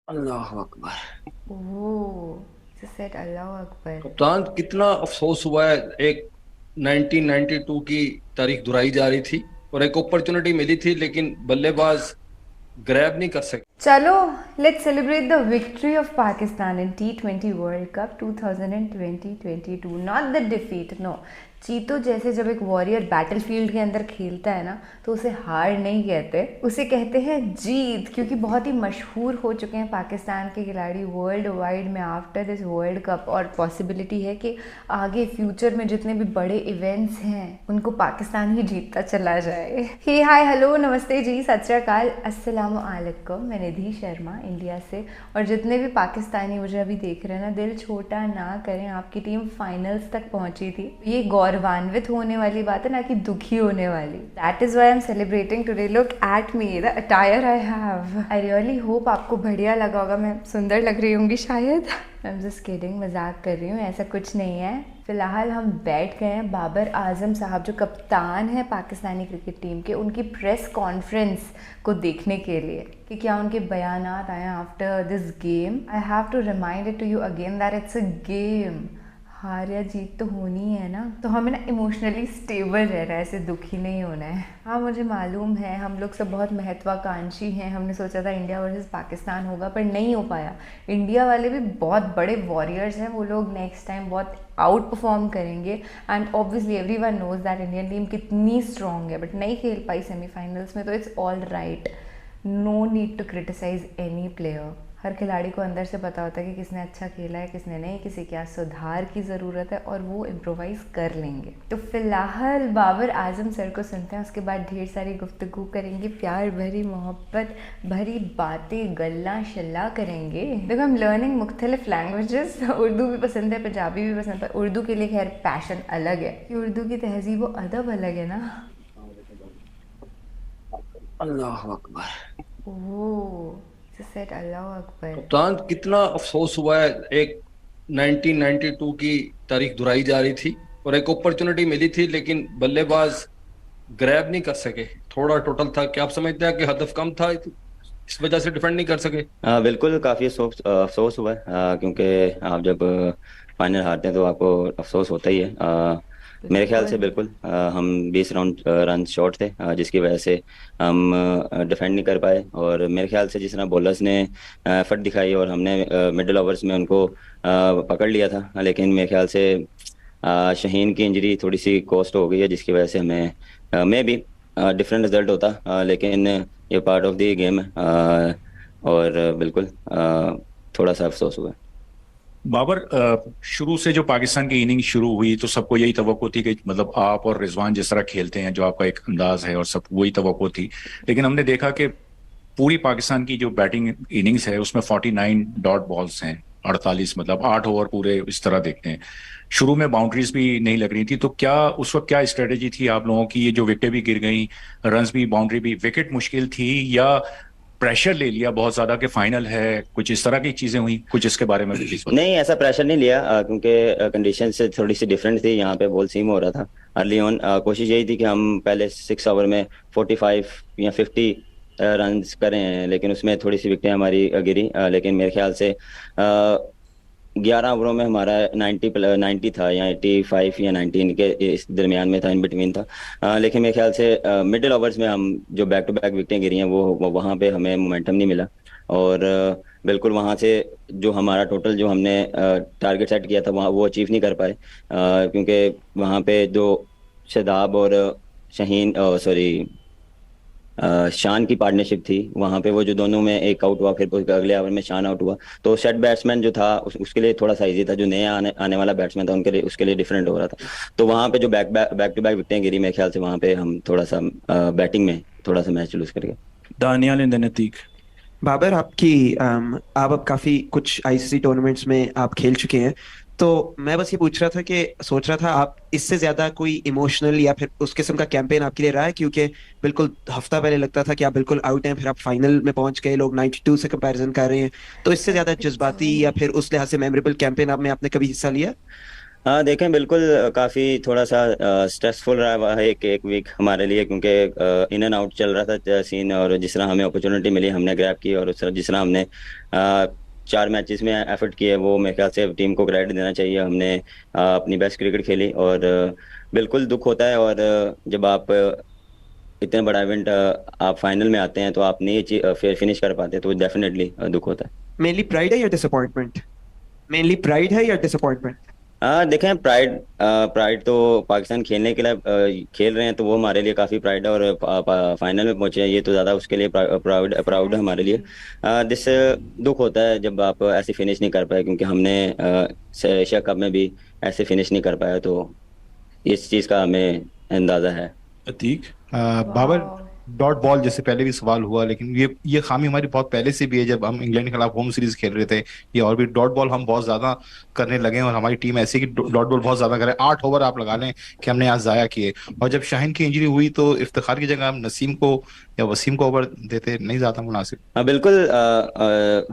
अल्लाह Akbar. Oh, just said Allahu Akbar. कप्तान, कितना अफसोस हुआ है। एक 1992 की तारीख दुहराई जा रही थी और एक अपॉर्चुनिटी मिली थी, लेकिन बल्लेबाज ग्रैब नहीं कर सके। चलो, let's celebrate the victory of Pakistan in T20 World Cup 2020-22. Not the defeat, no. चीतो जैसे जब एक वॉरियर बैटलफील्ड के अंदर खेलता है ना, तो उसे हार नहीं कहते, उसे कहते हैं जीत, क्योंकि बहुत ही मशहूर हो चुके हैं पाकिस्तान के खिलाड़ी वर्ल्ड वाइड में आफ्टर दिस वर्ल्ड कप। और पॉसिबिलिटी है कि आगे फ्यूचर में जितने भी बड़े इवेंट्स हैं उनको पाकिस्तान ही जीतता चला जाए। हे हाय हेलो नमस्ते जी, सत श्री अकाल, अस्सलाम वालेकुम। मैं निधि शर्मा इंडिया से। और जितने भी पाकिस्तानी मुझे अभी देख रहे हैं ना, दिल छोटा ना करें, आपकी टीम फाइनल्स तक पहुंची थी। ये गौरवान्वित होने वाली बात है, ना कि दुखी होने वाली। That is why I am celebrating today. Look at me, the attire I have. I really hope आपको बढ़िया लगा होगा, मैं सुंदर लग रही होंगी शायद। आई एम जस्ट किडिंग, मजाक कर रही हूँ, ऐसा कुछ नहीं है। फिलहाल हम बैठ गए हैं बाबर आजम साहब, जो कप्तान है पाकिस्तानी क्रिकेट टीम के, उनकी प्रेस कॉन्फ्रेंस को देखने के लिए कि क्या उनके बयानात आए after this game. I have to remind it to you again that it's a game. हार या जीत तो होनी है ना, तो हमें ना इमोशनली स्टेबल रहना है, ऐसे दुखी नहीं होना है। हाँ, मुझे मालूम है हम लोग सब बहुत महत्वाकांक्षी हैं। हमने सोचा था इंडिया वर्सेस पाकिस्तान होगा, पर नहीं हो पाया। इंडिया वाले भी बहुत बड़े वॉरियर्स हैं, वो लोग नेक्स्ट टाइम बहुत आउट परफॉर्म करेंगे। And obviously every one knows that Indian team कितनी स्ट्रॉन्ग है, बट नहीं खेल पाई सेमीफाइनल्स में, तो it's all right. No need to criticise any player. हर खिलाड़ी को अंदर से पता होता है कि किसने अच्छा खेला है, किसने नहीं, किसी क्या सुधार की ज़रूरत है, और वो इम्प्रोवाइज़ कर लेंगे। तो फिलहाल बाबर आजम सर को सुनते हैं, उसके बाद ढेर सारी गुफ्तगू करेंगे, प्यार भरी मोहब्बत भरी बातें गल्ला शल्ला करेंगे। देखो, हम लर्निंग मुख्तलिफ लैंग्वेजेस, उर्दू भी पसंद है, पंजाबी भी पसंद है। उर्दू के लिए खैर पैशन अलग है कि उर्दू की तहजीब व अदब अलग है ना। अल्लाह अकबर। ओह, just said अल्लाह अकबर। कप्तान, कितना अफसोस हुआ है। एक 1992 की तारीख दुहराई जा रही थी और एक अपॉर्चुनिटी मिली थी, लेकिन बल्लेबाज ग्रैब नहीं कर सके। थोड़ा टोटल था। क्या आप समझते हैं कि हदफ कम था, इस वजह से डिफेंड नहीं कर सके? बिल्कुल काफ़ी अफसोस अफसोस हुआ है, क्योंकि आप जब फाइनल हारते हैं तो आपको अफसोस होता ही है। मेरे ख्याल से बिल्कुल। बिल्कुल हम 20 राउंड रन शॉर्ट थे, जिसकी वजह से हम डिफेंड नहीं कर पाए। और मेरे ख्याल से जिस तरह बॉलर्स ने एफर्ट दिखाई और हमने मिडिल ओवर्स में उनको पकड़ लिया था, लेकिन मेरे ख्याल से शहीन की इंजरी थोड़ी सी कॉस्ट हो गई है, जिसकी वजह से हमें मे बी डिफरेंट रिजल्ट होता, लेकिन ये पार्ट ऑफ द गेम है। और बिल्कुल थोड़ा सा अफसोस हुआ है। बाबर, शुरू से जो पाकिस्तान की इनिंग शुरू हुई तो सबको यही तवक्को थी कि मतलब आप और रिजवान जिस तरह खेलते हैं, जो आपका एक अंदाज है, और सब वही तवक्को थी। लेकिन हमने देखा कि पूरी पाकिस्तान की जो बैटिंग इनिंग्स है उसमें 49 डॉट बॉल्स हैं, 48, मतलब 8 ओवर पूरे इस तरह देखते हैं। शुरू में बाउंड्रीज भी नहीं लग रही थी, तो क्या उस वक्त क्या स्ट्रेटेजी थी आप लोगों की? ये जो विकेट भी गिर गई, रन्स भी, बाउंड्री भी, विकेट मुश्किल थी, या प्रेशर ले लिया बहुत ज्यादा कि फाइनल है, कुछ इस तरह की चीजें हुई? कुछ इसके बारे में भी प्लीज बताओ। नहीं, ऐसा प्रेशर नहीं लिया, क्योंकि कंडीशन से थोड़ी सी डिफरेंट थी। यहाँ पे बॉल सीम हो रहा था अर्ली ऑन। कोशिश यही थी कि हम पहले 6 ओवर में 45 या 50 रन करें, लेकिन उसमें थोड़ी सी विकेटें हमारी गिरी। लेकिन मेरे ख्याल से 11 ओवरों में हमारा 90 था, या 85 या 19 के इस दरमियान में था, इन बिटवीन था। लेकिन मेरे ख्याल से मिडिल ओवर्स में हम जो बैक टू बैक विकेटें गिरी हैं, वो वहाँ पे हमें मोमेंटम नहीं मिला। और बिल्कुल वहाँ से जो हमारा टोटल जो हमने टारगेट सेट किया था, वहाँ वो अचीव नहीं कर पाए, क्योंकि वहाँ पे जो शादाब और शहीन, सॉरी, शान की पार्टनरशिप थी, वहां पे वो जो दोनों में एक आउट हुआ, फिर अगले ओवर में शान आउट हुआ। तो सेट बैट्समैन जो था उसके लिए थोड़ा सा इजी था, जो नया आने वाला बैट्समैन था उनके लिए, उसके लिए डिफरेंट हो रहा था। तो वहां पे जो बैक टू बैक विकेटें गिरी, मेरे ख्याल से वहां पे हम थोड़ा सा बैटिंग में थोड़ा सा मैच लूज कर गए। दानियाल इन द नतीक। बाबर, आप अब काफी कुछ आईसीसी टूर्नामेंट्स में आप खेल चुके हैं। तो मैं बस ये पूछ रहा था कि सोच रहा था आप इससे ज्यादा कोई इमोशनल या फिर उस किस्म का कैंपेन आपके लिए रहा है, क्योंकि बिल्कुल हफ्ता पहले लगता था कि आप बिल्कुल आउट हैं, फिर आप फाइनल में पहुंच गए, लोग 92 से कंपैरिजन कर रहे हैं। तो इससे ज्यादा जज्बाती या फिर उस लिहाज से मेमोरेबल कैंपेन आप में आपने कभी हिस्सा लिया? हाँ देखें बिल्कुल, काफ़ी थोड़ा सा स्ट्रेसफुल रहा हुआ है एक एक वीक हमारे लिए, क्योंकि इन एंड आउट चल रहा था सीन, और जिस तरह हमें अपॉर्चुनिटी मिली हमने ग्रैब की, और उस तरह जिस तरह हमने 4 मैचेस में एफर्ट किए वो मेरे ख्याल से टीम को क्रेडिट देना चाहिए। हमने अपनी बेस्ट क्रिकेट खेली, और बिल्कुल दुख होता है, और जब आप इतने बड़ा इवेंट आप फाइनल में आते हैं तो आप नहीं फिर फिनिश कर पाते, तो डेफिनेटली दुख होता है। मेनली प्राइड है या डिसअपॉइंटमेंट? मेनली प्राइड है या डिसअपॉइंटमेंट? देखें प्राइड तो पाकिस्तान खेलने के लिए खेल रहे हैं, तो वो हमारे लिए काफ़ी प्राइड है, और फाइनल में पहुंचे हैं ये तो ज़्यादा उसके लिए प्राउड प्राउड है हमारे लिए। जिससे दुख होता है जब आप ऐसे फिनिश नहीं कर पाए, क्योंकि हमने एशिया कप में भी ऐसे फिनिश नहीं कर पाया, तो इस चीज़ का हमें अंदाज़ा है। अतीक, बाबर, वाह। डॉट बॉल जैसे पहले भी सवाल हुआ, लेकिन ये खामी हमारी बहुत पहले से भी है। जब हम इंग्लैंड के खिलाफ होम सीरीज खेल रहे थे ये, और भी डॉट बॉल हम बहुत ज्यादा करने लगे हैं, और हमारी टीम ऐसी कि डॉट बॉल बहुत ज्यादा करे। 8 ओवर आप लगा लें कि हमने आज जाया किए, और जब शाहीन की इंजरी हुई तो इफ्तिखार की जगह हम नसीम को या वसीम को ओवर देते, नहीं ज्यादा मुनासिब। हाँ बिल्कुल,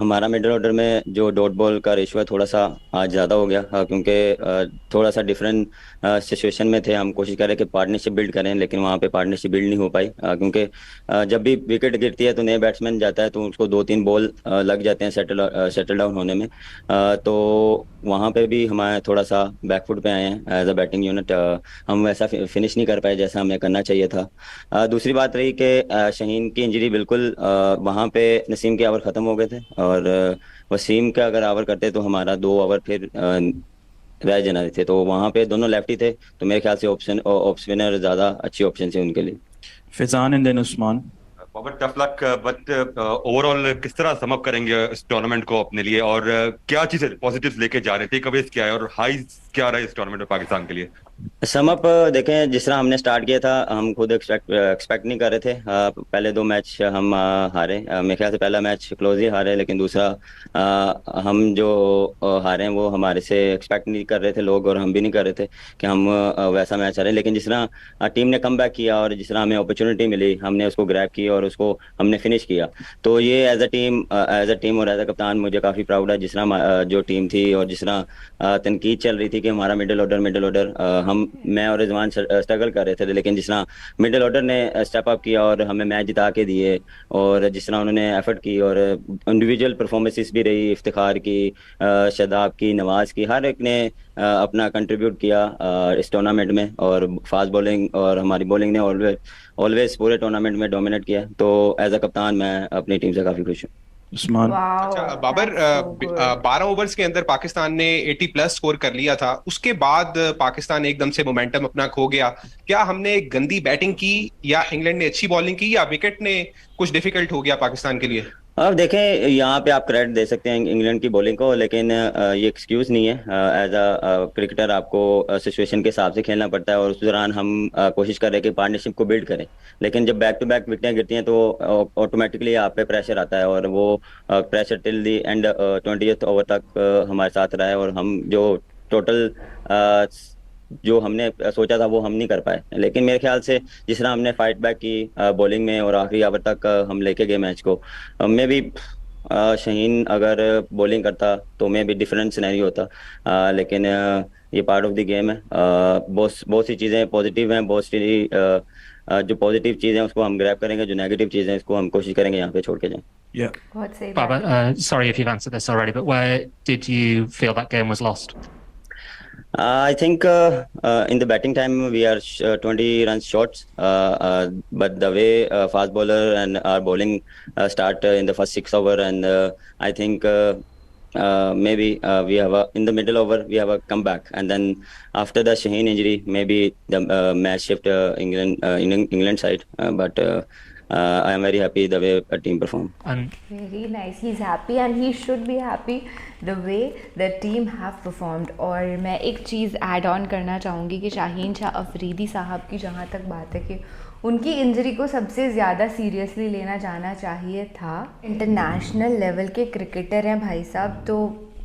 हमारा मिडिल ऑर्डर में जो डॉट बॉल का रेशो है थोड़ा सा आज ज़्यादा हो गया, क्योंकि थोड़ा सा डिफरेंट सिचुएशन में थे। हम कोशिश करें कि पार्टनरशिप बिल्ड करें, लेकिन वहाँ पे पार्टनरशिप बिल्ड नहीं हो पाई, क्योंकि जब भी विकेट गिरती है तो नए बैट्समैन जाता है तो उसको 2-3 बॉल लग जाते हैं सेटल डाउन होने में, तो वहाँ पे भी हमारे थोड़ा सा बैकफुट पे आए हैं एज अ बैटिंग यूनिट। हम वैसा फिनिश नहीं कर पाए जैसा हमें करना चाहिए था। दूसरी बात रही कि शहीन की इंजरी, बिल्कुल वहाँ पे नसीम के ओवर ख़त्म हो गए थे, और वसीम का अगर ओवर करते तो हमारा 2 ओवर फिर रह जाना थे, तो वहाँ पे दोनों लेफ्टी थे, तो मेरे ख्याल से ऑफ स्पिनर ज़्यादा अच्छी ऑप्शन थी उनके लिए। Fizan and then Usman. Babar, tough luck, but overall किस तरह सम अप करेंगे इस टूर्नामेंट को अपने लिए, और क्या चीजें पॉजिटिव्स लेके जा रहे थे, टेकअवेज क्या है और हाईज क्या रहा है इस टूर्नामेंट में पाकिस्तान के लिए? सम अप देखें, जिस तरह हमने स्टार्ट किया था हम खुद एक्सपेक्ट नहीं कर रहे थे। पहले 2 मैच हम हारे, मेरे ख्याल से पहला मैच क्लोज ही हारे, लेकिन दूसरा हम जो हारे हैं वो हमारे से एक्सपेक्ट नहीं कर रहे थे लोग, और हम भी नहीं कर रहे थे कि हम वैसा मैच हारे। लेकिन जिस तरह टीम ने कम बैक किया और जिस तरह हमें अपॉर्चुनिटी मिली हमने उसको ग्रैब की और उसको हमने फिनिश किया, तो ये एज अ टीम और एज अ कप्तान मुझे काफ़ी प्राउड है। जिस तरह जो टीम थी और जिस तरह तनकीद चल रही थी कि हमारा मिडिल ऑर्डर मैं और रिजवान स्ट्रगल कर रहे थे, लेकिन जिस तरह मिडिल ऑर्डर ने स्टेप अप किया और हमें मैच जिता के दिए, और जिस तरह उन्होंने एफर्ट की, और इंडिविजुअल परफॉर्मेंसेस भी रही, इफ्तिखार की, शादाब की, नवाज की, हर एक ने अपना कंट्रीब्यूट किया इस टूर्नामेंट में, और फास्ट बॉलिंग और हमारी बॉलिंग ने ऑलवेज पूरे टूर्नामेंट में डोमिनेट किया। तो एज अ कप्तान मैं अपनी टीम से काफ़ी खुश हूँ। उस्मान। अच्छा बाबर, 12 ओवर्स के अंदर पाकिस्तान ने 80+ स्कोर कर लिया था, उसके बाद पाकिस्तान एकदम से मोमेंटम अपना खो गया। क्या हमने गंदी बैटिंग की या इंग्लैंड ने अच्छी बॉलिंग की या विकेट ने कुछ डिफिकल्ट हो गया पाकिस्तान के लिए? अब देखें, यहाँ पे आप क्रेडिट दे सकते हैं इंग्लैंड की बॉलिंग को, लेकिन ये एक्सक्यूज नहीं है। एज अ क्रिकेटर आपको सिचुएशन के हिसाब से खेलना पड़ता है, और उस दौरान हम कोशिश कर रहे हैं कि पार्टनरशिप को बिल्ड करें, लेकिन जब बैक टू बैक विकेटें गिरती हैं तो ऑटोमेटिकली आप पे प्रेशर आता है, और वो pressure till the and 20th over तक हमारे साथ रहा है, और हम जो टोटल जो हमने सोचा था वो हम नहीं कर पाए। लेकिन मेरे ख्याल से जिस तरह हमने फाइट बैक की बॉलिंग में और आखिरी ओवर तक हम लेके गए मैच को, मैं भी शहीन अगर बॉलिंग करता तो मैं भी डिफरेंट सिनेरियो होता, लेकिन ये पार्ट ऑफ द गेम है। बहुत सी चीज़ें पॉजिटिव हैं, बहुत सी जो पॉजिटिव चीज़ें हैं उसको हम ग्रैब करेंगे, जो नेगेटिव चीज़ें हैं इसको हम कोशिश करेंगे यहाँ पे छोड़ के जाएं। Yeah. बहुत सही Baba, बात। sorry if you've answered this already, but where did you feel that game was lost? I think in the batting time we are 20 runs short, but the way fast bowler and our bowling start in the first 6 over, and I think maybe we have in the middle over we have a comeback, and then after the Shaheen injury maybe the match shift England side, but I am very happy the way a team performed. And Very nice. He's happy and he should be happy the way the team have performed. और मैं एक चीज़ add on करना चाहूँगी कि शाहीन शाह अफरीदी साहब की जहाँ तक बात है कि उनकी इंजरी को सबसे ज़्यादा सीरियसली लेना जाना चाहिए था। इंटरनेशनल लेवल के क्रिकेटर हैं भाई साहब, तो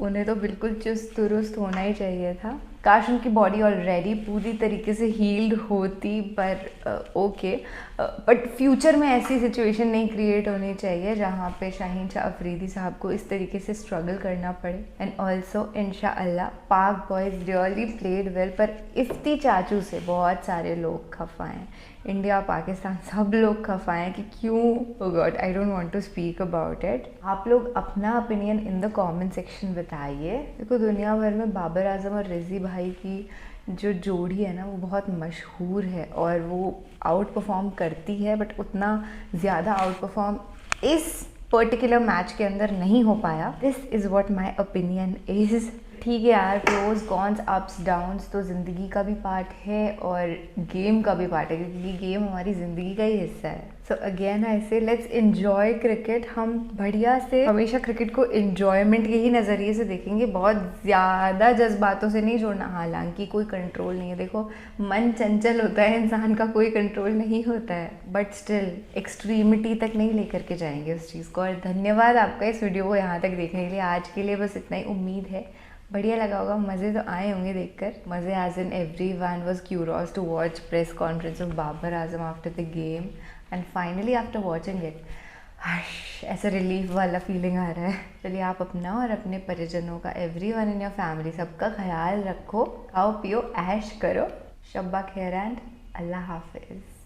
उन्हें तो बिल्कुल चुस्त दुरुस्त होना ही चाहिए था। काश उनकी बॉडी ऑलरेडी पूरी तरीके से हील्ड होती, पर ओके। बट फ्यूचर में ऐसी सिचुएशन नहीं क्रिएट होनी चाहिए जहाँ पे शाहीन शाह अफरीदी साहब को इस तरीके से स्ट्रगल करना पड़े। एंड ऑल्सो इंशाअल्लाह पाक बॉयज़ रियली प्लेड वेल, पर इफ्ती चाचू से बहुत सारे लोग खफा हैं, इंडिया पाकिस्तान सब लोग खफा हैं कि क्यों। Oh God, I don't want to speak about it. आप लोग अपना opinion in the comment section बताइए। देखो दुनिया भर में बाबर आजम और रिजी भाई की जो जोड़ी है ना वो बहुत मशहूर है और वो आउट परफॉर्म करती है, बट उतना ज़्यादा आउट परफॉर्म इस पर्टिकुलर मैच के अंदर नहीं हो पाया। This is what my opinion is. ठीक है यार, प्रोज कॉन्स अप्स डाउन्स तो ज़िंदगी का भी पार्ट है और गेम का भी पार्ट है, क्योंकि गेम हमारी ज़िंदगी का ही हिस्सा है। सो अगेन आई से लेट्स एन्जॉय क्रिकेट। हम बढ़िया से हमेशा क्रिकेट को एन्जॉयमेंट के ही नज़रिए से देखेंगे, बहुत ज़्यादा जज्बातों से नहीं जोड़ना। हालांकि कोई कंट्रोल नहीं है, देखो मन चंचल होता है इंसान का, कोई कंट्रोल नहीं होता है, बट स्टिल एक्सट्रीमिटी तक नहीं लेकर के जाएंगे उस चीज़ को। और धन्यवाद आपका इस वीडियो को यहाँ तक देखने के लिए। आज के लिए बस इतना ही, उम्मीद है बढ़िया लगा होगा, मज़े तो आए होंगे देखकर। मज़े as in everyone was curious to watch press conference of Babar Azam after the game, and finally after watching it ऐसा रिलीफ वाला फीलिंग आ रहा है। चलिए आप अपना और अपने परिजनों का, एवरीवन इन योर फैमिली, सबका ख्याल रखो, खाओ पियो ऐश करो। शब्बा खैर एंड अल्लाह हाफिज़।